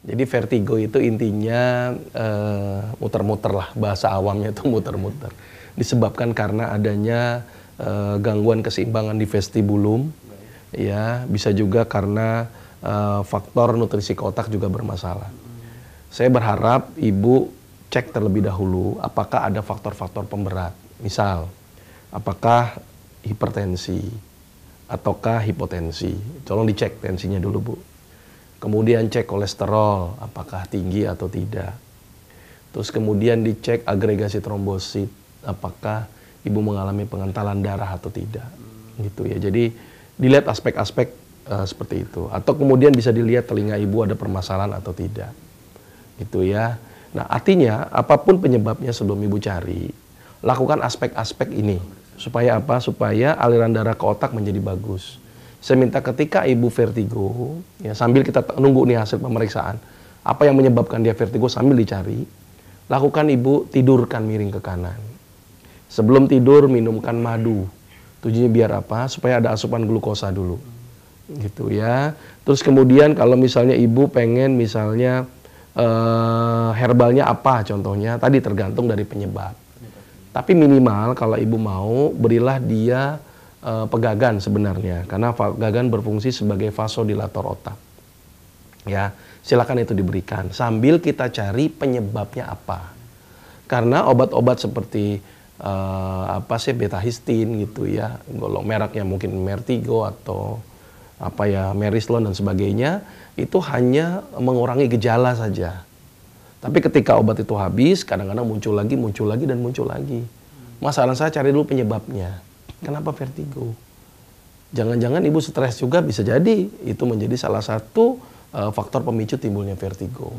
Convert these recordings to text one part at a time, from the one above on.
Jadi vertigo itu intinya muter-muter lah, bahasa awamnya itu muter-muter. Disebabkan karena adanya gangguan keseimbangan di vestibulum, ya bisa juga karena faktor nutrisi ke otak juga bermasalah. Saya berharap ibu cek terlebih dahulu apakah ada faktor-faktor pemberat. Misal, apakah hipertensi ataukah hipotensi. Tolong dicek tensinya dulu, Bu. Kemudian cek kolesterol, apakah tinggi atau tidak. Terus kemudian dicek agregasi trombosit, apakah ibu mengalami pengentalan darah atau tidak. Gitu ya. Jadi dilihat aspek-aspek seperti itu. Atau kemudian bisa dilihat telinga ibu ada permasalahan atau tidak. Gitu ya. Nah, artinya apapun penyebabnya sebelum ibu cari, lakukan aspek-aspek ini. Supaya apa? Supaya aliran darah ke otak menjadi bagus. Saya minta ketika ibu vertigo, ya sambil kita nunggu nih hasil pemeriksaan, apa yang menyebabkan dia vertigo sambil dicari, lakukan ibu tidurkan miring ke kanan. Sebelum tidur minumkan madu. Tujuannya biar apa? Supaya ada asupan glukosa dulu. Gitu ya. Terus kemudian kalau misalnya ibu pengen misalnya herbalnya apa contohnya, tadi tergantung dari penyebab. Tapi minimal kalau ibu mau berilah dia pegagan sebenarnya, karena pegagan berfungsi sebagai vasodilator otak. Ya, silakan itu diberikan sambil kita cari penyebabnya apa. Karena obat-obat seperti apa sih betahistin gitu ya, golong mereknya mungkin Mertigo atau apa ya Merislon dan sebagainya, itu hanya mengurangi gejala saja. Tapi ketika obat itu habis, kadang-kadang muncul lagi dan muncul lagi. Masalah saya cari dulu penyebabnya. Kenapa vertigo? Jangan-jangan ibu stres juga, bisa jadi itu menjadi salah satu faktor pemicu timbulnya vertigo.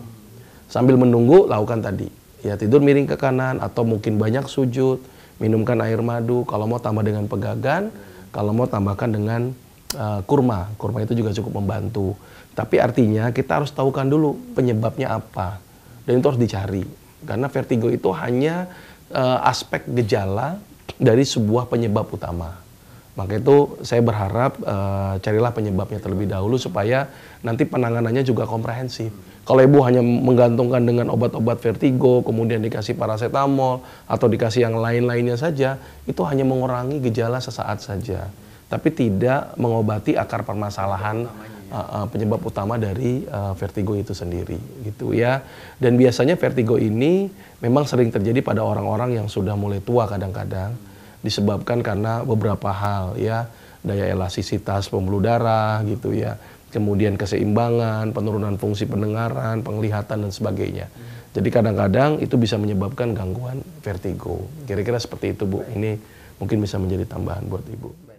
Sambil menunggu, lakukan tadi. Ya tidur miring ke kanan atau mungkin banyak sujud, minumkan air madu. Kalau mau tambah dengan pegagan, kalau mau tambahkan dengan kurma. Kurma itu juga cukup membantu. Tapi artinya kita harus tahukan dulu penyebabnya apa. Dan itu harus dicari. Karena vertigo itu hanya aspek gejala dari sebuah penyebab utama. Maka itu saya berharap carilah penyebabnya terlebih dahulu supaya nanti penanganannya juga komprehensif. Kalau ibu hanya menggantungkan dengan obat-obat vertigo, kemudian dikasih paracetamol atau dikasih yang lain-lainnya saja, itu hanya mengurangi gejala sesaat saja. Tapi tidak mengobati akar permasalahan penyebab utama dari vertigo itu sendiri, gitu ya. Dan biasanya vertigo ini memang sering terjadi pada orang-orang yang sudah mulai tua kadang-kadang, disebabkan karena beberapa hal ya, daya elastisitas pembuluh darah gitu ya, kemudian keseimbangan, penurunan fungsi pendengaran, penglihatan dan sebagainya. Jadi kadang-kadang itu bisa menyebabkan gangguan vertigo. Kira-kira seperti itu, Bu. Ini mungkin bisa menjadi tambahan buat ibu.